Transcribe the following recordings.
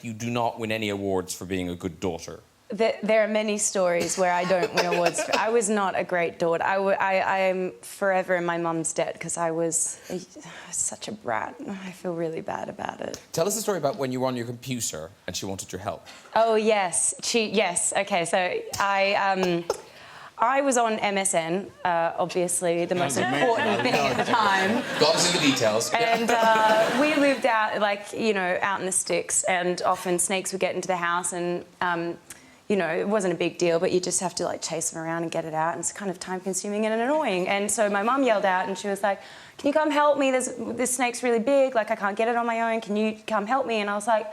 You do not win any awards for being a good daughter. There are many stories where I don't win awards. I was not a great daughter. I am forever in my mum's debt because I was such a brat. I feel really bad about it. Tell us a story about when you were on your computer and she wanted your help. Oh, yes. Yes. OK, so I was on MSN, obviously the most important thing at the time. Got us into details. And we lived out, like, you know, out in the sticks, and often snakes would get into the house and, you know, it wasn't a big deal, but you just have to, like, chase them around and get it out, and it's kind of time-consuming and annoying. And so my mum yelled out and she was like, can you come help me? This snake's really big, like, I can't get it on my own. Can you come help me? And I was like,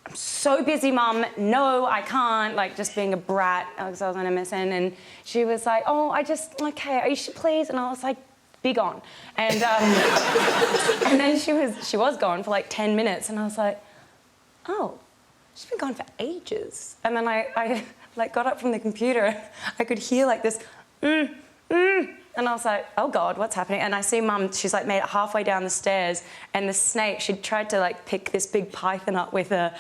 I'm so busy, Mum. No, I can't. Like, just being a brat, because I was on MSN. And she was like, oh, okay, you should please. And I was like, be gone. And, and then she was gone for like 10 minutes. And I was like, oh, she's been gone for ages. And then I like got up from the computer. I could hear like this, and I was like, oh God, what's happening? And I see Mum, she's like made it halfway down the stairs, and the snake, she'd tried to like pick this big python up with a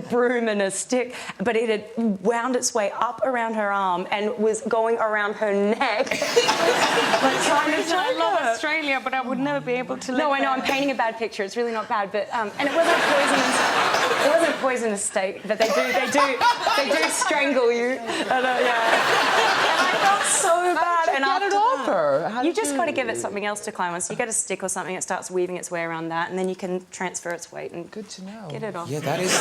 broom and a stick, but it had wound its way up around her arm and was going around her neck. Like trying to I love Australia, but I would never be able to live No, I know, there. I'm painting a bad picture. It's really not bad, but and it wasn't poisonous. It wasn't a poisonous snake, but they do strangle you. And I felt so bad. And Get it off her. You just got to give it something else to climb on. So you get a stick or something, it starts weaving its way around that, and then you can transfer its weight and Good to know. get it off. Yeah, that is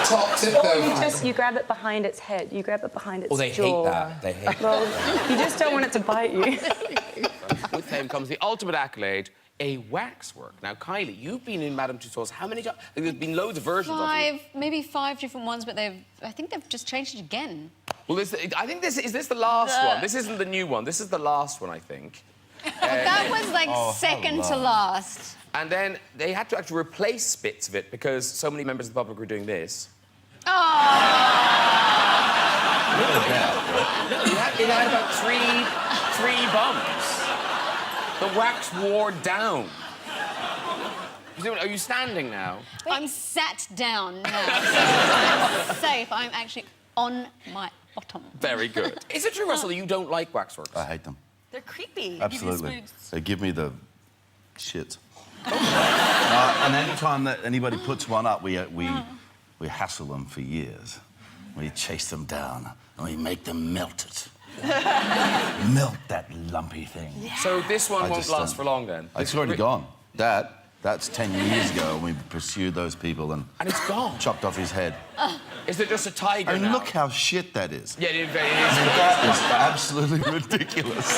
top tip, Or though. you grab it behind its head. You grab it behind its jaw. Oh, they hate that. They hate that. Well, you just don't want it to bite you. With fame comes the ultimate accolade, a waxwork. Now, Kylie, you've been in Madame Tussauds how many times? There's been loads of versions of you. Maybe five different ones, but I think they've just changed it again. Well, I think is this the last one? This isn't the new one. This is the last one, I think. That was like second to last. And then they had to actually replace bits of it because so many members of the public were doing this. Oh! It had about three bumps. The wax wore down. Are you standing now? I'm sat down now. So safe. I'm actually on my bottom. Very good. Is it true, Russell, that you don't like waxworks? I hate them. They're creepy. Absolutely. They give me the shit. And any time that anybody puts one up, we hassle them for years. We chase them down and we make them melt it. Melt that lumpy thing. Yeah. So this one won't last for long, then? It's already gone. That's 10 years ago, and we pursued those people and it's gone. Chopped off his head. Is it just a tiger I mean, now? look how shit that is. Yeah, it is. That is absolutely ridiculous.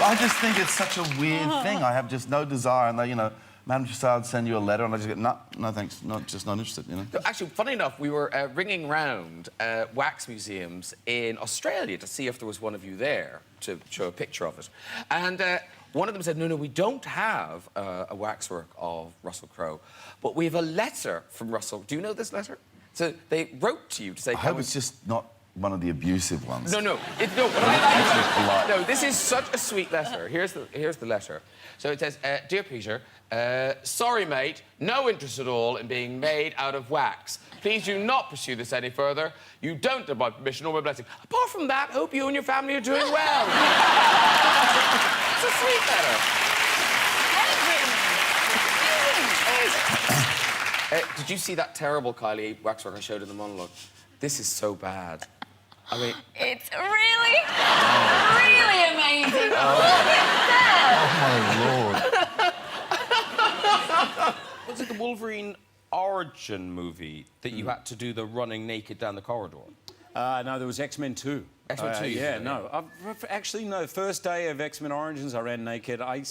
I just think it's such a weird thing. I have just no desire, and they, you know, Madame Tussauds send you a letter, and I just go, no thanks, just not interested, you know? Actually, funny enough, we were ringing round wax museums in Australia to see if there was one of you there to show a picture of it. And one of them said, no, we don't have a waxwork of Russell Crowe, but we have a letter from Russell. Do you know this letter? So they wrote to you to say... I hope it's just not one of the abusive ones. No, this is such a sweet letter. Here's the letter. So it says, Dear Peter, sorry, mate, no interest at all in being made out of wax. Please do not pursue this any further. You don't have my permission or my blessing. Apart from that, hope you and your family are doing well. It's a sweet letter. Did you see that terrible Kylie waxwork I showed in the monologue? This is so bad. I mean... It's really amazing. Look at that! Oh, my Lord. Was it the Wolverine origin movie that you had to do the running naked down the corridor? No, there was X-Men 2. X-Men 2? Yeah, no. Actually, no. First day of X-Men Origins, I ran naked. I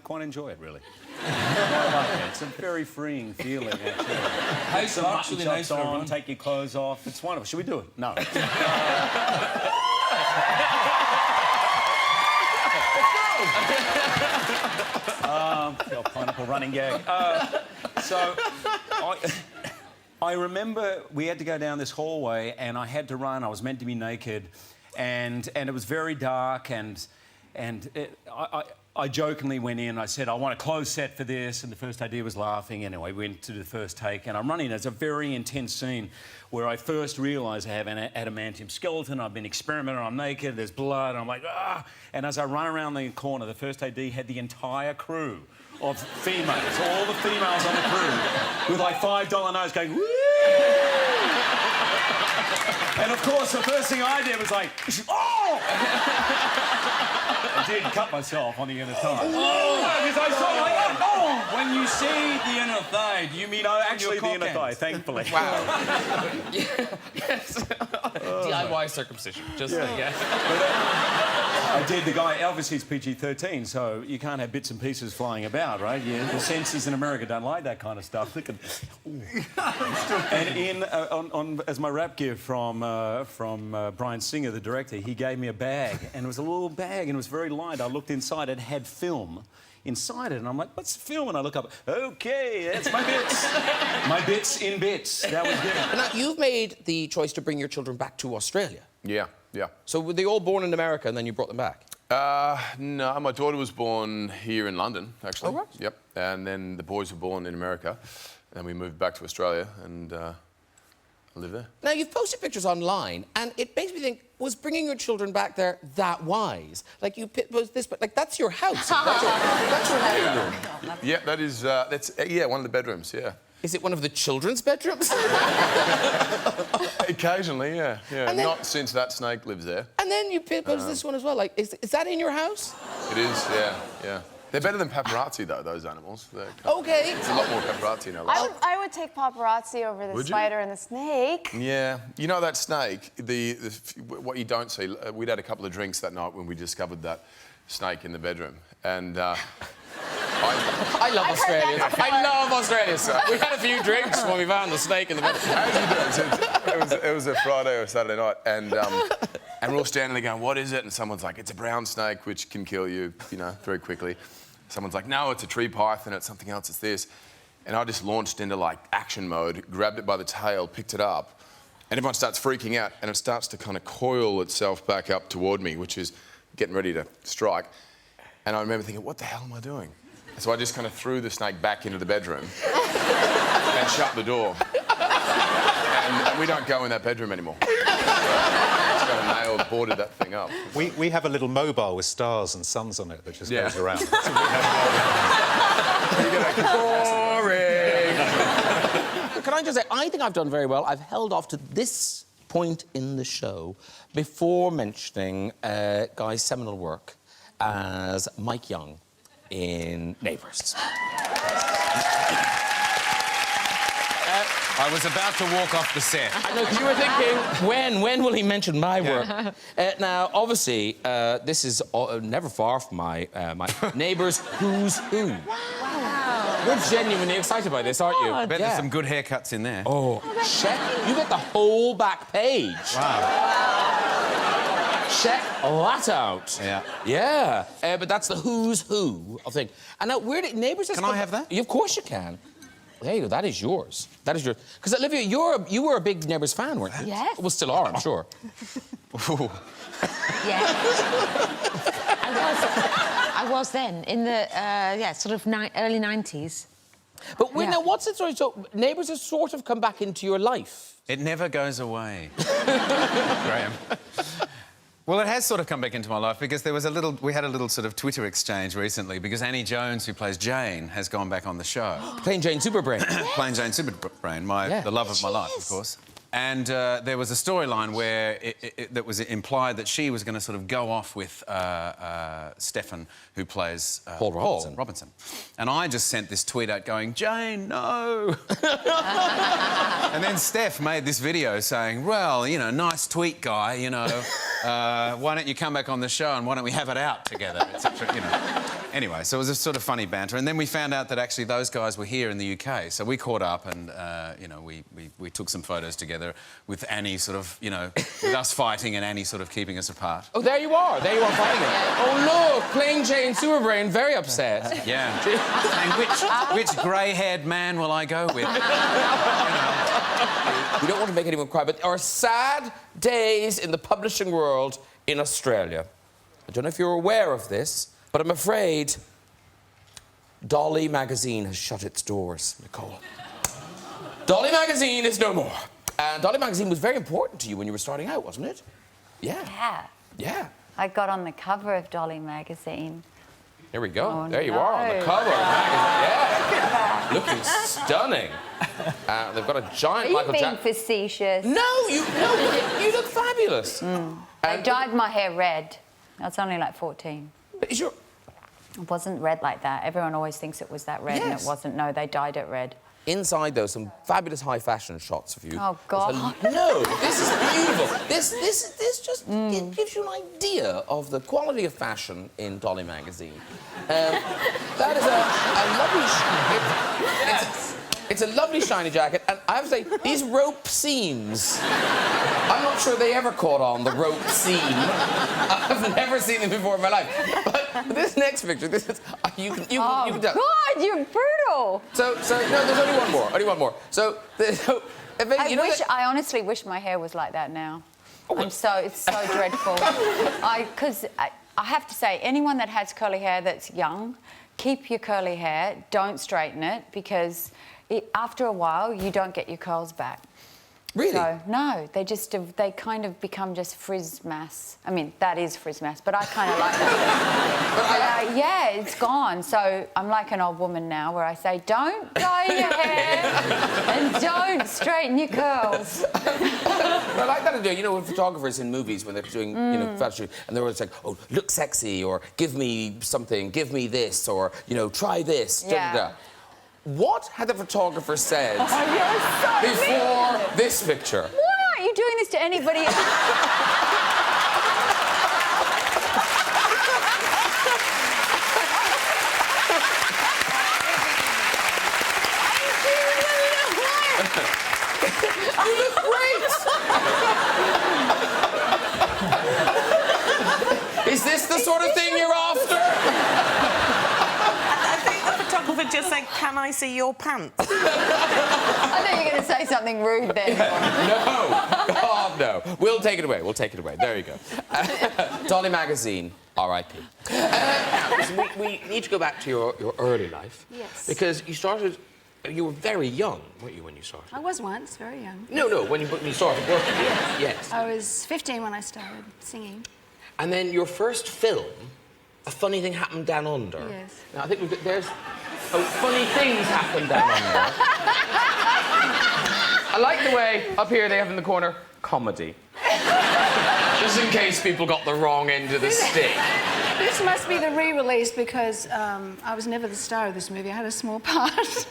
quite enjoy it, really. I like it. It's a very freeing feeling, actually. How's Some mutton chops on, take your clothes off. It's wonderful. Should we do it? No. Your pineapple running gag. I remember we had to go down this hallway and I had to run. I was meant to be naked and it was very dark and I jokingly went in, I said, I want a closed set for this, and the first AD was laughing. Anyway, we went to the first take, and I'm running. It's a very intense scene where I first realise I have an adamantium skeleton. I've been experimenting, I'm naked, there's blood, and I'm like, ah! And as I run around the corner, the first AD had the entire crew of females, all the females on the crew, with like $5 notes going, woo! And of course, the first thing I did was like, oh! I did cut myself on the inner thigh. Oh! Because I saw like, oh! When you see the inner thigh, do you mean Actually, the inner thigh, thankfully. Wow. Yes. DIY circumcision. Just yeah. I did. The guy, obviously, it's PG-13, so you can't have bits and pieces flying about, right? Yeah, the censors in America don't like that kind of stuff. They can... And as my rap gift from Bryan Singer, the director, he gave me a bag, and it was a little bag, and it was very light. I looked inside, it had film inside it, and I'm like, what's the film? And I look up, okay, that's my bits. My bits in bits. That was good. Now, you've made the choice to bring your children back to Australia. Yeah. So were they all born in America and then you brought them back? No, my daughter was born here in London, actually. Oh, right. Yep. And then the boys were born in America, and we moved back to Australia and live there. Now, you've posted pictures online, and it makes me think, was bringing your children back there that wise? Like, you post this, but, like, that's your house. That's your bedroom. Yeah, that is, that's one of the bedrooms, yeah. Is it one of the children's bedrooms? Occasionally, yeah. And then, not since that snake lives there. And then you post this one as well. Like, is that in your house? It is, yeah. They're better than paparazzi, though, those animals. Okay. There's a lot more paparazzi in our life. I would take paparazzi over the spider and the snake. Yeah. You know that snake, what you don't see, we'd had a couple of drinks that night when we discovered that snake in the bedroom. And I love Australia. I love Australia, sir. We had a few drinks when we found the snake in the bedroom. It was a Friday or a Saturday night, and we're all standing there going, what is it? And someone's like, it's a brown snake, which can kill you, very quickly. Someone's like, no, it's a tree python, it's something else, it's this. And I just launched into, like, action mode, grabbed it by the tail, picked it up, and everyone starts freaking out, and it starts to kind of coil itself back up toward me, which is getting ready to strike. And I remember thinking, what the hell am I doing? And so I just kind of threw the snake back into the bedroom and shut the door. And we don't go in that bedroom anymore. Just got a nail, boarded that thing up. We have a little mobile with stars and suns on it that just goes around. Boring. Can I just say, I think I've done very well. I've held off to this point in the show before mentioning Guy's seminal work as Mike Young in Neighbours. I was about to walk off the set. I know, you were thinking, when will he mention my work? Now, obviously, this is never far from my Neighbours Who's Who. Wow. You're genuinely excited by this, aren't you? I bet there's some good haircuts in there. Oh, check. You get the whole back page. Wow. Check that out. Yeah. Yeah. But that's the who's who of thing. And now, where did Neighbours... Can I have that? Of course you can. There you go. That is yours. That is yours. Because, Olivia, you were a big Neighbours fan, weren't you? Yes. Well, still are, I'm sure. Yeah. I was then, in the, sort of early 90s. But now, what's the story? So, Neighbours has sort of come back into your life. It never goes away, Graham. Well, it has sort of come back into my life because we had a little sort of Twitter exchange recently because Annie Jones, who plays Jane, has gone back on the show. Playing Jane Superbrain. Playing Jane Superbrain, the love of my life, of course. And there was a storyline where that was implied that she was going to sort of go off with Stefan, who plays Paul Robinson. And I just sent this tweet out going, Jane, no! And then Steph made this video saying, well, nice tweet, Guy, why don't you come back on the show and why don't we have it out together, etc. Anyway, so it was a sort of funny banter. And then we found out that actually those guys were here in the UK. So we caught up and, we took some photos together with Annie sort of, with us fighting and Annie sort of keeping us apart. Oh, there you are. There you are fighting it. Oh, look, playing Jane Superbrain, very upset. Yeah. And which grey-haired man will I go with? We don't want to make anyone cry, but there are sad days in the publishing world in Australia. I don't know if you're aware of this, but But I'm afraid Dolly magazine has shut its doors, Nicole. Dolly magazine is no more. And Dolly magazine was very important to you when you were starting out, wasn't it? Yeah. Yeah. Yeah. I got on the cover of Dolly magazine. Here we go. Oh, there you are on the cover of the magazine. Yeah. Looking stunning. They've got a giant Are you Michael being Jackson. facetious? No, you look fabulous. I dyed my hair red. I was only like 14. Is your... It wasn't red like that. Everyone always thinks it was that red, and Yes. it wasn't. No, they dyed it red. Inside, though, some fabulous high fashion shots of you. Oh, God. No, this is beautiful. This just it gives you an idea of the quality of fashion in Dolly magazine. That is a lovely... It's a lovely shiny jacket, and I have to say, these rope seams, I'm not sure they ever caught on, the rope seam. I've never seen them before in my life. But this next picture, this is... You can tell. God, you're brutal. So no, there's only one more. So, I honestly wish my hair was like that now. It's so dreadful. Because I have to say, anyone that has curly hair that's young, keep your curly hair, don't straighten it, because after a while, you don't get your curls back. Really? So, no, they kind of become just frizz mass. I mean, that is frizz mass, but I kind of like that. But, yeah, it's gone. So I'm like an old woman now where I say, don't dye your hair and don't straighten your curls. I like that idea. You know, when photographers in movies, when they're doing, you know, fashion, and they're always like, oh, look sexy, or give me something, give me this, or, you know, try this. Yeah. Da, da, da. What had the photographer said before this picture? Why aren't you doing this to anybody else? You look great! Is this the sort of thing you're after? I think the photographer just said, can I see your pants? I thought you were going to say something rude then. No. God, no. We'll take it away. We'll take it away. There you go. Dolly magazine, R.I.P. Now, we need to go back to your early life. Yes. Because you were very young, weren't you, when you started? I was once, very young. No, when you started working. Yes. I was 15 when I started singing. And then your first film, A Funny Thing Happened Down Under. Yes. Now, I think there's... Oh, funny things happen down under. I like the way, up here, they have in the corner, comedy. Just in case people got the wrong end of the stick. This must be the re-release because I was never the star of this movie. I had a small part.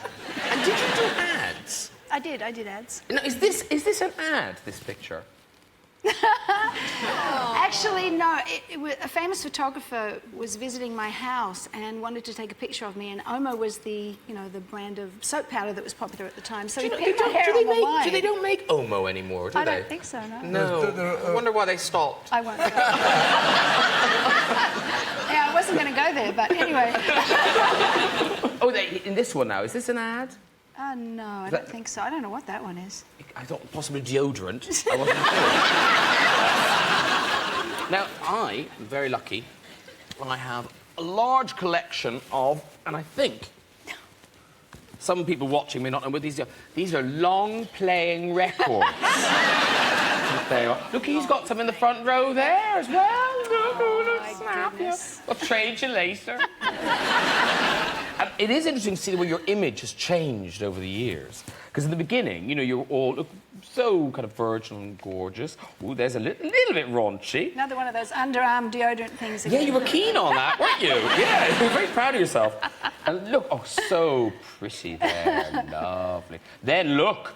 And did you do ads? I did ads. No, is this an ad, this picture? Actually, no. A famous photographer was visiting my house and wanted to take a picture of me, and Omo was the brand of soap powder that was popular at the time. So he picked my hair on the line. They don't make Omo anymore, do they? I don't think so, no. No. I wonder why they stopped. I won't go. Yeah, I wasn't going to go there, but anyway. Oh, in this one now, is this an ad? No, I don't think so. I don't know what that one is. I thought possibly deodorant. I wasn't sure. Now, I am very lucky. I have a large collection of, and I think some people watching may not know what these are. These are long-playing records. They are. Look, he's got some in the front row there as well. Look, snap. I'll trade you later. And it is interesting to see the way your image has changed over the years. Because in the beginning, you know, you all look so kind of virginal and gorgeous. Ooh, there's a little bit raunchy. Another one of those underarm deodorant things again. Yeah, you were keen on that, weren't you? Yeah, you were very proud of yourself. And look, oh, so pretty there, lovely. Then look,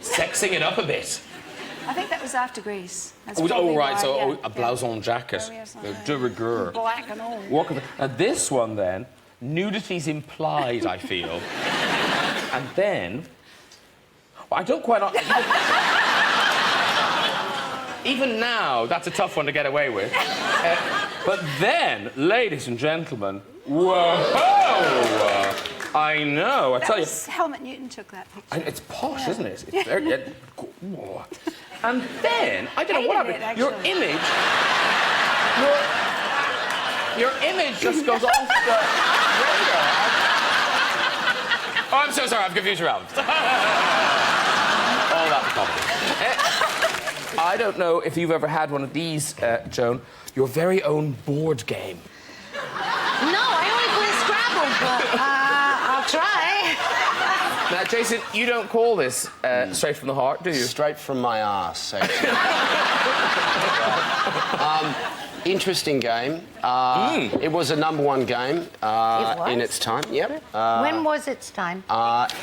sexing it up a bit. I think that was after Grease. That's Oh, probably right, why, so yeah, a blouson jacket. De rigueur. Black and all. And this one, then, nudity's implied, I feel. And then... I don't quite... Even now, that's a tough one to get away with. But then, ladies and gentlemen, whoa! I know, I tell you... Helmut Newton took that picture. It's posh, Yeah. isn't it? It's very... Whoa. And then, I don't know what happened. Your image... Your image just goes off the radar. Oh, I'm so sorry. I've confused you around. All about the comedy. I don't know if you've ever had one of these, Joan. Your very own board game. No, I only play Scrabble, but I'll try. Now, Jason, you don't call this straight from the heart, do you? Straight from my arse, actually. Interesting game. It was a #1 game in its time. Yep. When was its time? That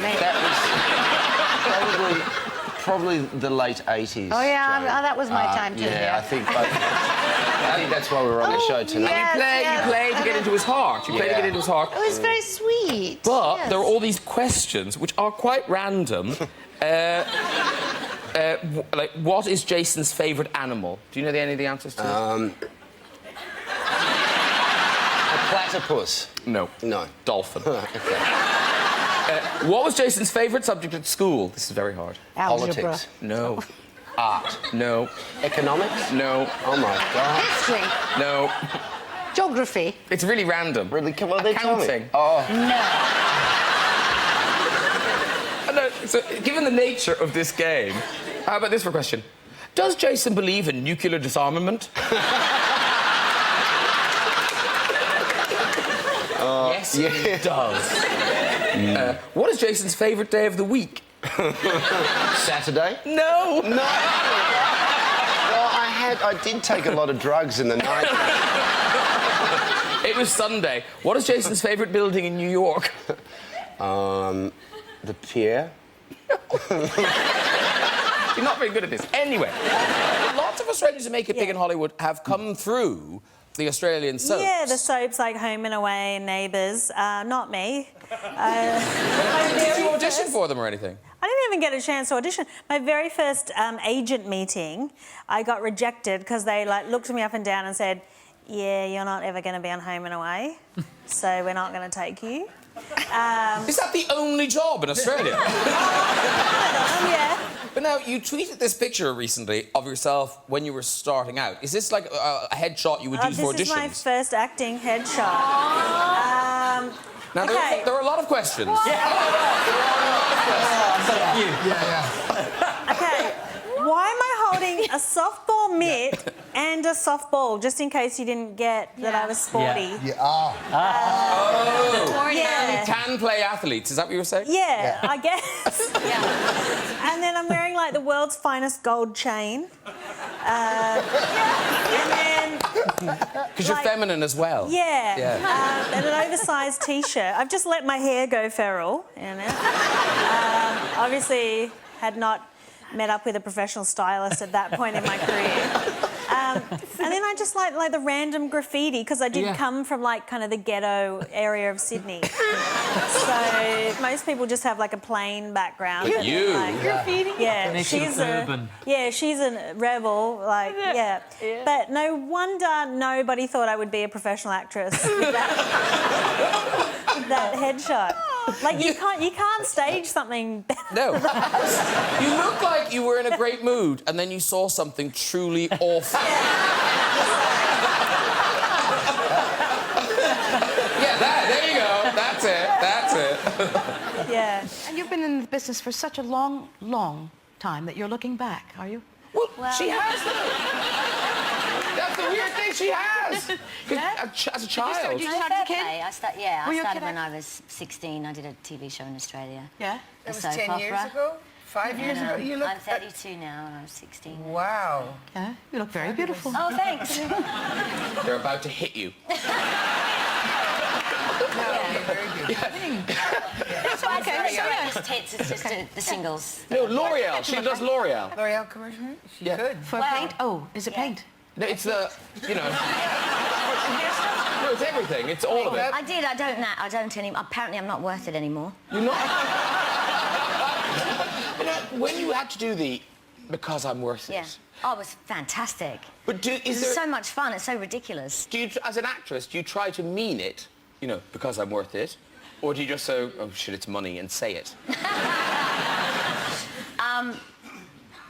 was probably the late 80s. Oh, yeah, that was my time, too. Yeah, I think that's why we were on the show tonight. You play to get into his heart. You play to get into his heart. It was very sweet. But there are all these questions which are quite random. Like, what is Jason's favourite animal? Do you know any of the answers to this? A platypus. No. No. Dolphin. Okay. What was Jason's favourite subject at school? This is very hard. Algebra. Politics. No. Art. No. Economics. No. Oh, my God. History. No. Geography. It's really random. Really? Well, they tell me. Accounting. Oh. No. No, so, given the nature of this game, how about this for a question? Does Jason believe in nuclear disarmament? Yes, he does. What is Jason's favourite day of the week? Saturday? No. No. Well, I did take a lot of drugs in the night. It was Sunday. What is Jason's favourite building in New York? The pier. You're not very good at this. Anyway, lots of Australians who make it big in Hollywood have come through the Australian soaps. Yeah, the soaps like Home and Away and Neighbours. Not me. Did you audition for them or anything? I didn't even get a chance to audition. My very first agent meeting, I got rejected because they looked me up and down and said, "Yeah, you're not ever going to be on Home and Away, so we're not going to take you." Is that the only job in Australia? Yeah. But now, you tweeted this picture recently of yourself when you were starting out. Is this like a headshot you would use for auditions? This is my first acting headshot. Now, okay. there are a lot of questions. Okay, why am I holding a softball mitt and a softball, just in case you didn't get that I was sporty? Oh. Yeah. You can play athletes, is that what you were saying? Yeah, I guess. And then I'm wearing like the world's finest gold chain. And then... Because you're feminine as well. Yeah. And an oversized T-shirt. I've just let my hair go feral, you know. Obviously, had not met up with a professional stylist at that point in my career. And then I just like the random graffiti, because I did come from like kind of the ghetto area of Sydney. So most people just have like a plain background. But you? Like, graffiti? Yeah, she's a rebel, like, yeah. But no wonder nobody thought I would be a professional actress with that headshot. Like, you can't stage something better. No. You look like you were in a great mood and then you saw something truly awful. There you go. That's it. Yeah. And you've been in the business for such a long, long time that you're looking back, are you? Well, she has. That's the weird thing, she has. As a child. Did you start as a kid? I started when I was 16. I did a TV show in Australia. Yeah? That was 10 years ago? 5 years ago? You look... I'm 32 now and I was 16. Wow. Yeah, you look very beautiful. Oh, thanks. They're about to hit you. So tits, it's just the singles. No, L'Oreal. She does L'Oreal. L'Oreal commercial? She could. For paint? Oh, is it paint? No, it's the, you know... No, it's everything. It's all of it. I don't anymore. Apparently I'm not worth it anymore. You're not... You know, when you had to do the Because I'm Worth It... Oh, it was fantastic. But It's so much fun. It's so ridiculous. Do you, as an actress, do you try to mean it, you know, because I'm worth it? Or do you just say, oh, shit, it's money, and say it?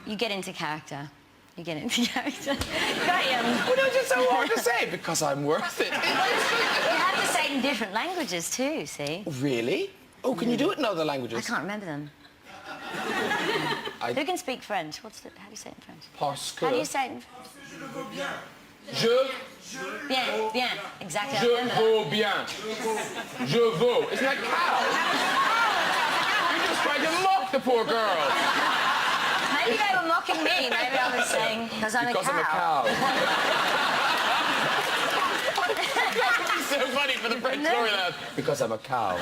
You get into character. You get into character. Well, no, it's so hard to say because I'm worth it. You have to say it in different languages too, see? Really? Oh, can you do it in other languages? I can't remember them. Who can speak French? How do you say it in French? Parce que... How do you say it in French? Je... Bien, bien. Exactly. Je vaux bien. Je vaux. Isn't that cow? You're just trying to mock the poor girl. Maybe they were mocking me. Maybe I was saying because I'm a cow. It's so funny for the French storyline. Because I'm a cow.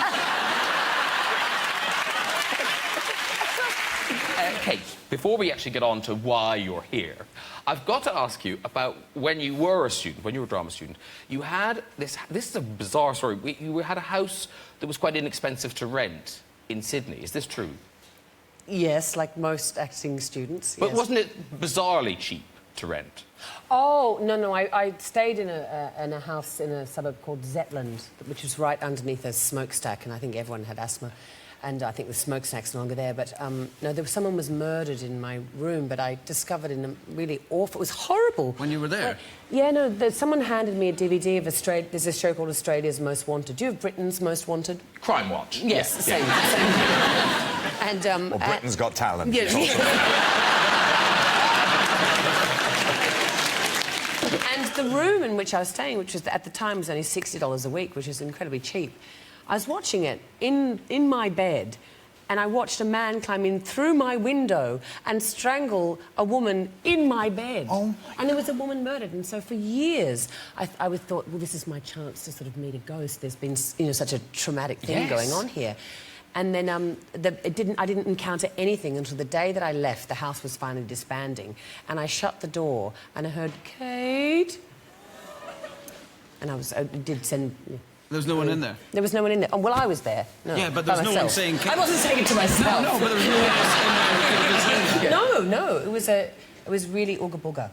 Kate, before we actually get on to why you're here, I've got to ask you about when you were a student, when you were a drama student. You had this is a bizarre story. You had a house that was quite inexpensive to rent in Sydney. Is this true? Yes, like most acting students. But yes. wasn't it bizarrely cheap to rent? Oh, no. I stayed in a house in a suburb called Zetland, which was right underneath a smokestack, and I think everyone had asthma. And I think the smokestack's no longer there. But, no, someone was murdered in my room, but I discovered in a really awful... It was horrible. When you were there? Someone handed me a DVD of there's a show called Australia's Most Wanted. Do you have Britain's Most Wanted? Crime Watch. Yes, yeah. same. And, Or Britain's Got Talent. Yeah. And the room in which I was staying, which was at the time was only $60 a week, which is incredibly cheap. I was watching it in my bed, and I watched a man climb in through my window and strangle a woman in my bed. Oh. And there was a woman murdered, and so for years I thought, well, this is my chance to sort of meet a ghost. There's been, such a traumatic thing going on here. And then I didn't encounter anything until the day that I left. The house was finally disbanding, and I shut the door, and I heard, Kate? And I did send... There was no one in there? There was no one in there. Oh, well, I was there. No, yeah, but there was no one saying... I wasn't saying it to myself. No, but there was no one else in there. No, it was really ooga booga.